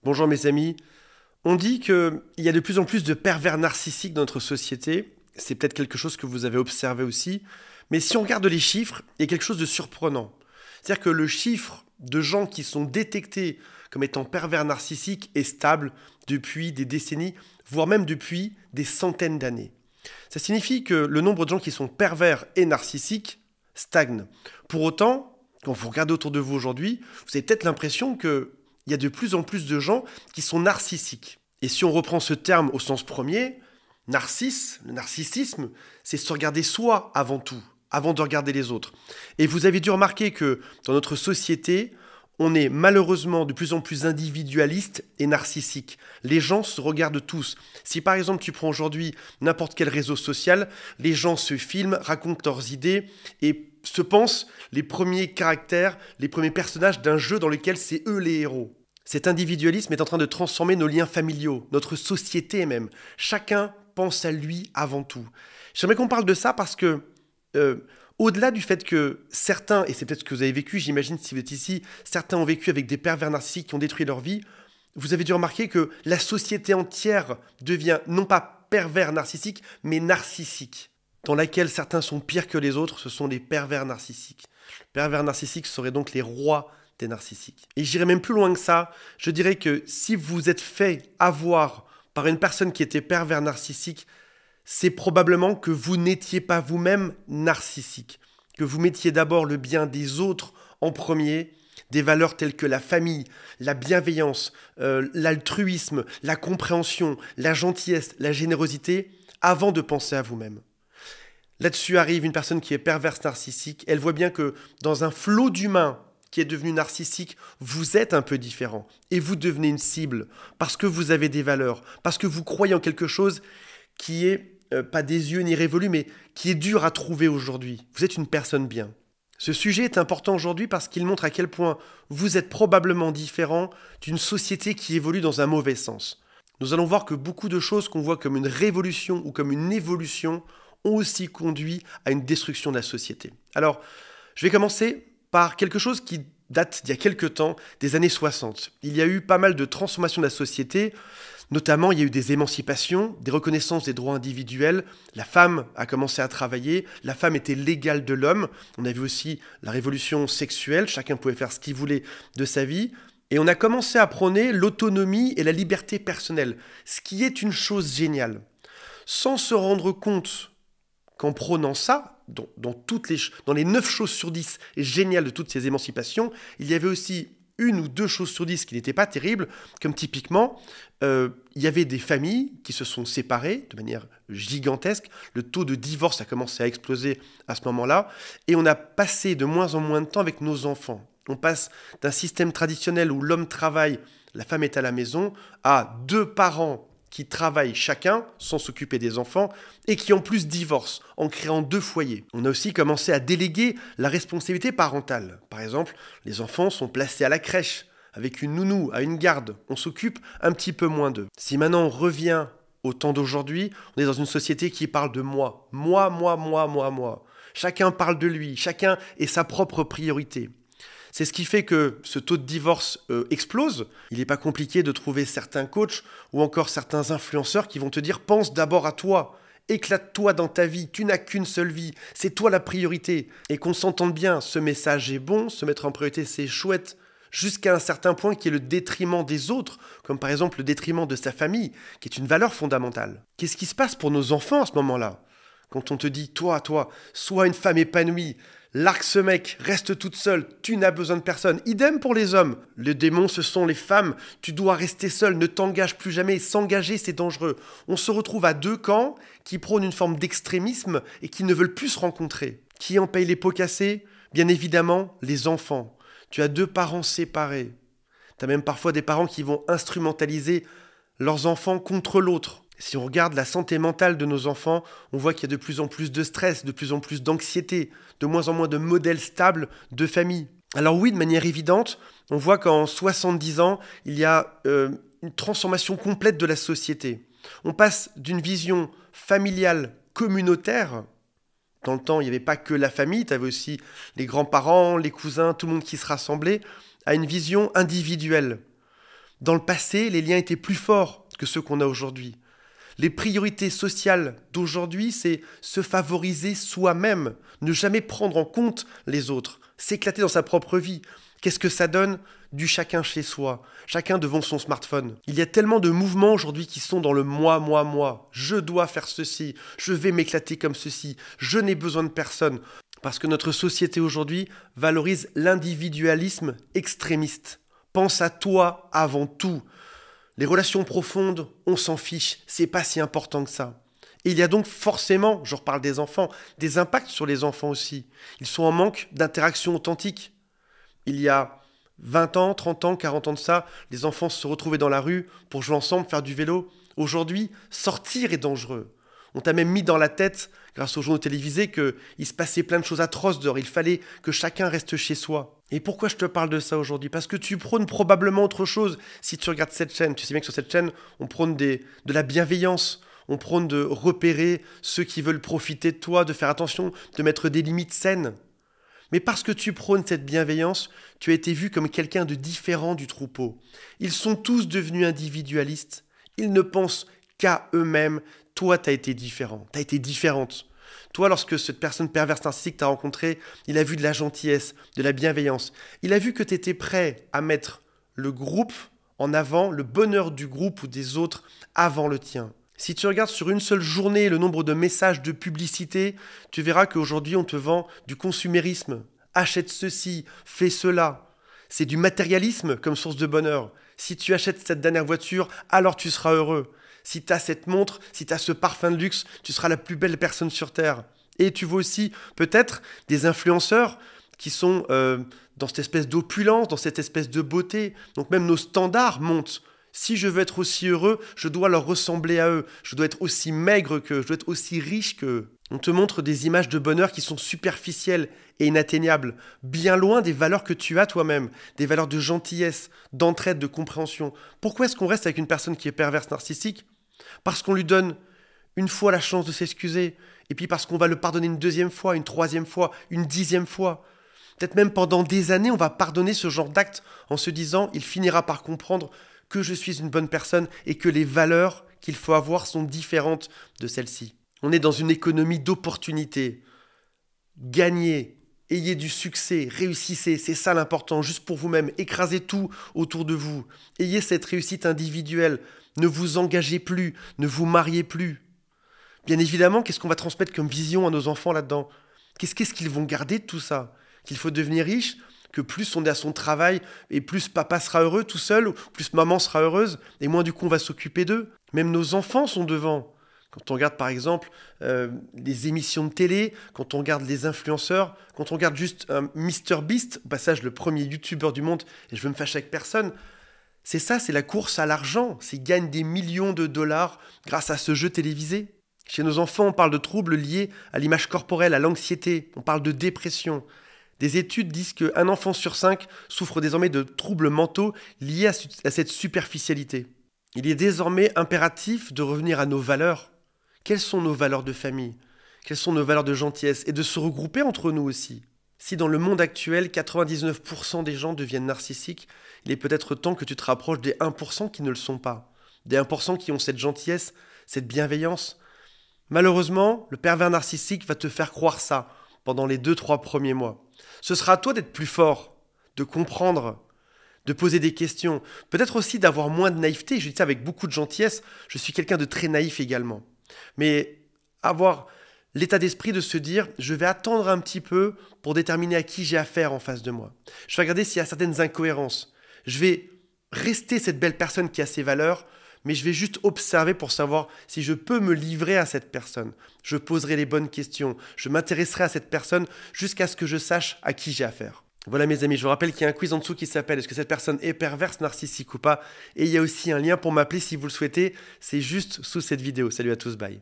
Bonjour mes amis. On dit qu'il y a de plus en plus de pervers narcissiques dans notre société. C'est peut-être quelque chose que vous avez observé aussi. Mais si on regarde les chiffres, il y a quelque chose de surprenant. C'est-à-dire que le chiffre de gens qui sont détectés comme étant pervers narcissiques est stable depuis des décennies, voire même depuis des centaines d'années. Ça signifie que le nombre de gens qui sont pervers et narcissiques stagne. Pour autant, quand vous regardez autour de vous aujourd'hui, vous avez peut-être l'impression qu'il y a de plus en plus de gens qui sont narcissiques. Et si on reprend ce terme au sens premier, le narcissisme, c'est se regarder soi avant tout, avant de regarder les autres. Et vous avez dû remarquer que dans notre société, on est malheureusement de plus en plus individualiste et narcissique. Les gens se regardent tous. Si par exemple tu prends aujourd'hui n'importe quel réseau social, les gens se filment, racontent leurs idées et se pensent les premiers caractères, les premiers personnages d'un jeu dans lequel c'est eux les héros. Cet individualisme est en train de transformer nos liens familiaux, notre société même. Chacun pense à lui avant tout. J'aimerais qu'on parle de ça parce que au-delà du fait que certains, et c'est peut-être ce que vous avez vécu, j'imagine si vous êtes ici, certains ont vécu avec des pervers narcissiques qui ont détruit leur vie, vous avez dû remarquer que la société entière devient non pas pervers narcissique, mais narcissique, dans laquelle certains sont pires que les autres, ce sont les pervers narcissiques. Les pervers narcissiques seraient donc les rois des narcissiques. Et j'irais même plus loin que ça, je dirais que si vous êtes fait avoir par une personne qui était pervers narcissique, c'est probablement que vous n'étiez pas vous-même narcissique, que vous mettiez d'abord le bien des autres en premier, des valeurs telles que la famille, la bienveillance, l'altruisme, la compréhension, la gentillesse, la générosité, avant de penser à vous-même. Là-dessus arrive une personne qui est perverse narcissique, elle voit bien que dans un flot d'humains qui est devenu narcissique, vous êtes un peu différent et vous devenez une cible parce que vous avez des valeurs, parce que vous croyez en quelque chose qui est pas des yeux ni révolu, mais qui est dur à trouver aujourd'hui. Vous êtes une personne bien. Ce sujet est important aujourd'hui parce qu'il montre à quel point vous êtes probablement différent d'une société qui évolue dans un mauvais sens. Nous allons voir que beaucoup de choses qu'on voit comme une révolution ou comme une évolution ont aussi conduit à une destruction de la société. Alors, je vais commencer par quelque chose qui date d'il y a quelques temps, des années 60. Il y a eu pas mal de transformations de la société. Notamment, il y a eu des émancipations, des reconnaissances des droits individuels. La femme a commencé à travailler. La femme était l'égale de l'homme. On a vu aussi la révolution sexuelle. Chacun pouvait faire ce qu'il voulait de sa vie. Et on a commencé à prôner l'autonomie et la liberté personnelle, ce qui est une chose géniale. Sans se rendre compte qu'en prônant ça, dans les 9 choses sur 10 géniales de toutes ces émancipations, il y avait aussi une ou deux choses sur 10 qui n'étaient pas terribles, comme typiquement, il y avait des familles qui se sont séparées de manière gigantesque. Le taux de divorce a commencé à exploser à ce moment-là. Et on a passé de moins en moins de temps avec nos enfants. On passe d'un système traditionnel où l'homme travaille, la femme est à la maison, à 2 parents qui travaillent chacun sans s'occuper des enfants et qui en plus divorcent en créant 2 foyers. On a aussi commencé à déléguer la responsabilité parentale. Par exemple, les enfants sont placés à la crèche avec une nounou, à une garde. On s'occupe un petit peu moins d'eux. Si maintenant on revient au temps d'aujourd'hui, on est dans une société qui parle de moi. Moi. Chacun parle de lui, chacun est sa propre priorité. C'est ce qui fait que ce taux de divorce explose. Il n'est pas compliqué de trouver certains coachs ou encore certains influenceurs qui vont te dire « pense d'abord à toi, éclate-toi dans ta vie, tu n'as qu'une seule vie, c'est toi la priorité ». Et qu'on s'entende bien, ce message est bon, se mettre en priorité c'est chouette, jusqu'à un certain point qui est le détriment des autres, comme par exemple le détriment de sa famille, qui est une valeur fondamentale. Qu'est-ce qui se passe pour nos enfants à ce moment-là ? Quand on te dit « toi, sois une femme épanouie », largue ce mec, reste toute seule, tu n'as besoin de personne. Idem pour les hommes. Les démons, ce sont les femmes. Tu dois rester seule, ne t'engage plus jamais. S'engager, c'est dangereux. On se retrouve à 2 camps qui prônent une forme d'extrémisme et qui ne veulent plus se rencontrer. Qui en paye les pots cassés ? Bien évidemment, les enfants. Tu as 2 parents séparés. Tu as même parfois des parents qui vont instrumentaliser leurs enfants contre l'autre. Si on regarde la santé mentale de nos enfants, on voit qu'il y a de plus en plus de stress, de plus en plus d'anxiété, de moins en moins de modèles stables de famille. Alors oui, de manière évidente, on voit qu'en 70 ans, il y a une transformation complète de la société. On passe d'une vision familiale communautaire. Dans le temps, il n'y avait pas que la famille, tu avais aussi les grands-parents, les cousins, tout le monde qui se rassemblait, à une vision individuelle. Dans le passé, les liens étaient plus forts que ceux qu'on a aujourd'hui. Les priorités sociales d'aujourd'hui, c'est se favoriser soi-même, ne jamais prendre en compte les autres, s'éclater dans sa propre vie. Qu'est-ce que ça donne? Du chacun chez soi, chacun devant son smartphone. Il y a tellement de mouvements aujourd'hui qui sont dans le moi, moi, moi. Je dois faire ceci, je vais m'éclater comme ceci, je n'ai besoin de personne. Parce que notre société aujourd'hui valorise l'individualisme extrémiste. Pense à toi avant tout. Les relations profondes, on s'en fiche, c'est pas si important que ça. Et il y a donc forcément, je reparle des enfants, des impacts sur les enfants aussi. Ils sont en manque d'interaction authentique. Il y a 20 ans, 30 ans, 40 ans de ça, les enfants se retrouvaient dans la rue pour jouer ensemble, faire du vélo. Aujourd'hui, sortir est dangereux. On t'a même mis dans la tête, grâce aux journaux télévisés, qu'il se passait plein de choses atroces dehors. Il fallait que chacun reste chez soi. Et pourquoi je te parle de ça aujourd'hui? Parce que tu prônes probablement autre chose si tu regardes cette chaîne. Tu sais bien que sur cette chaîne, on prône de la bienveillance. On prône de repérer ceux qui veulent profiter de toi, de faire attention, de mettre des limites saines. Mais parce que tu prônes cette bienveillance, tu as été vu comme quelqu'un de différent du troupeau. Ils sont tous devenus individualistes. Ils ne pensent qu'à eux-mêmes. Toi, tu as été différent. Tu as été différente. Toi, lorsque cette personne perverse narcissique t'a rencontré, il a vu de la gentillesse, de la bienveillance. Il a vu que tu étais prêt à mettre le groupe en avant, le bonheur du groupe ou des autres avant le tien. Si tu regardes sur une seule journée le nombre de messages de publicité, tu verras qu'aujourd'hui on te vend du consumérisme. Achète ceci, fais cela. C'est du matérialisme comme source de bonheur. Si tu achètes cette dernière voiture, alors tu seras heureux. Si tu as cette montre, si tu as ce parfum de luxe, tu seras la plus belle personne sur Terre. Et tu vois aussi peut-être des influenceurs qui sont dans cette espèce d'opulence, dans cette espèce de beauté. Donc même nos standards montent. Si je veux être aussi heureux, je dois leur ressembler à eux. Je dois être aussi maigre qu'eux, je dois être aussi riche qu'eux. On te montre des images de bonheur qui sont superficielles et inatteignables, bien loin des valeurs que tu as toi-même, des valeurs de gentillesse, d'entraide, de compréhension. Pourquoi est-ce qu'on reste avec une personne qui est perverse narcissique? Parce qu'on lui donne une fois la chance de s'excuser, et puis parce qu'on va le pardonner une deuxième fois, une troisième fois, une 10e fois. Peut-être même pendant des années, on va pardonner ce genre d'acte en se disant « il finira par comprendre que je suis une bonne personne et que les valeurs qu'il faut avoir sont différentes de celles-ci. » On est dans une économie d'opportunités. Gagnez, ayez du succès, réussissez, c'est ça l'important, juste pour vous-même. Écrasez tout autour de vous. Ayez cette réussite individuelle. Ne vous engagez plus, ne vous mariez plus. Bien évidemment, qu'est-ce qu'on va transmettre comme vision à nos enfants là-dedans? Qu'est-ce qu'ils vont garder de tout ça? Qu'il faut devenir riche? Que plus on est à son travail et plus papa sera heureux tout seul, ou plus maman sera heureuse, et moins du coup on va s'occuper d'eux. Même nos enfants sont devant. Quand on regarde par exemple les émissions de télé, quand on regarde les influenceurs, quand on regarde juste MrBeast, au passage le premier youtubeur du monde, et je veux me fâcher avec personne, c'est ça, c'est la course à l'argent, c'est gagne des millions de dollars grâce à ce jeu télévisé. Chez nos enfants, on parle de troubles liés à l'image corporelle, à l'anxiété, on parle de dépression. Des études disent qu'un enfant sur 5 souffre désormais de troubles mentaux liés à cette superficialité. Il est désormais impératif de revenir à nos valeurs. Quelles sont nos valeurs de famille? Quelles sont nos valeurs de gentillesse? Et de se regrouper entre nous aussi. Si dans le monde actuel, 99% des gens deviennent narcissiques, il est peut-être temps que tu te rapproches des 1% qui ne le sont pas. Des 1% qui ont cette gentillesse, cette bienveillance. Malheureusement, le pervers narcissique va te faire croire ça pendant les 2-3 premiers mois. Ce sera à toi d'être plus fort, de comprendre, de poser des questions. Peut-être aussi d'avoir moins de naïveté. Je dis ça avec beaucoup de gentillesse. Je suis quelqu'un de très naïf également. Mais avoir l'état d'esprit de se dire « je vais attendre un petit peu pour déterminer à qui j'ai affaire en face de moi. Je vais regarder s'il y a certaines incohérences. Je vais rester cette belle personne qui a ses valeurs, mais je vais juste observer pour savoir si je peux me livrer à cette personne. Je poserai les bonnes questions, je m'intéresserai à cette personne jusqu'à ce que je sache à qui j'ai affaire. » Voilà mes amis, je vous rappelle qu'il y a un quiz en dessous qui s'appelle « Est-ce que cette personne est perverse, narcissique ou pas ?» Et il y a aussi un lien pour m'appeler si vous le souhaitez, c'est juste sous cette vidéo. Salut à tous, bye.